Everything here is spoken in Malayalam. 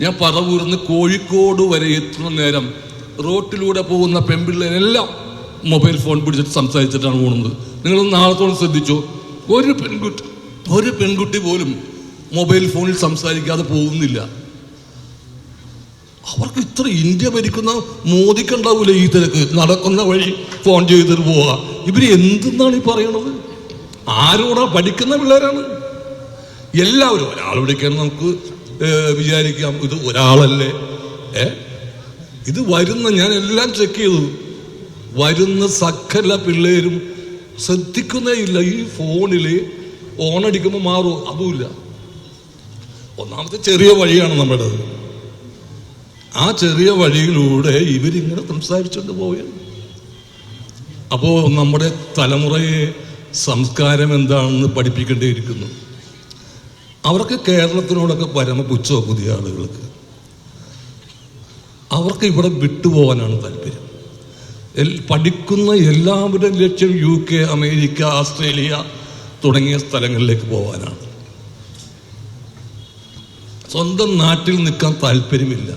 ഞാൻ പറവൂർന്ന് കോഴിക്കോട് വരെ എത്തുന്ന നേരം റോട്ടിലൂടെ പോകുന്ന പെൺപിള്ളേരെല്ലാം മൊബൈൽ ഫോൺ പിടിച്ചിട്ട് സംസാരിച്ചിട്ടാണ് പോകുന്നത്. നിങ്ങൾ നാളത്തോളം ശ്രദ്ധിച്ചോ, ഒരു പെൺകുട്ടി പോലും മൊബൈൽ ഫോണിൽ സംസാരിക്കാതെ പോകുന്നില്ല. അവർക്ക് ഇത്ര ഇന്ത്യ ഭരിക്കുന്ന മോദിക്കുണ്ടാവൂല ഈ തിരക്ക്, നടക്കുന്ന വഴി ഫോൺ ചെയ്തിട്ട് പോവുക. ഇവര് എന്തെന്നാണ് ഈ പറയണത്? ആരോടാ? പഠിക്കുന്ന പിള്ളേരാണ് എല്ലാവരും. ഒരാൾ വിളിക്കാൻ നമുക്ക് വിചാരിക്കാം ഇത് ഒരാളല്ലേ. ഇത് വരുന്ന, ഞാൻ എല്ലാം ചെക്ക് ചെയ്തു, വരുന്ന സകല പിള്ളേരും ശ്രദ്ധിക്കുന്നേ ഇല്ല. ഈ ഫോണില് ഓണടിക്കുമ്പോൾ മാറും, അതുമില്ല. ഒന്നാമത്തെ ചെറിയ വഴിയാണ് നമ്മുടെ, ആ ചെറിയ വഴിയിലൂടെ ഇവരിങ്ങനെ സംസാരിച്ചുകൊണ്ട് പോവുകയാണ്. അപ്പോൾ നമ്മുടെ തലമുറയെ സംസ്കാരം എന്താണെന്ന് പഠിപ്പിക്കേണ്ടിയിരിക്കുന്നു. അവർക്ക് കേരളത്തിനോടൊക്കെ പരമപുച്ഛമോ പുതിയ ആളുകൾക്ക്. അവർക്ക് ഇവിടെ വിട്ടുപോകാനാണ് താല്പര്യം. പഠിക്കുന്ന എല്ലാവരുടെയും ലക്ഷ്യം UK, അമേരിക്ക, ഓസ്ട്രേലിയ തുടങ്ങിയ സ്ഥലങ്ങളിലേക്ക് പോകാനാണ്. സ്വന്തം നാട്ടിൽ നിൽക്കാൻ താല്പര്യമില്ല.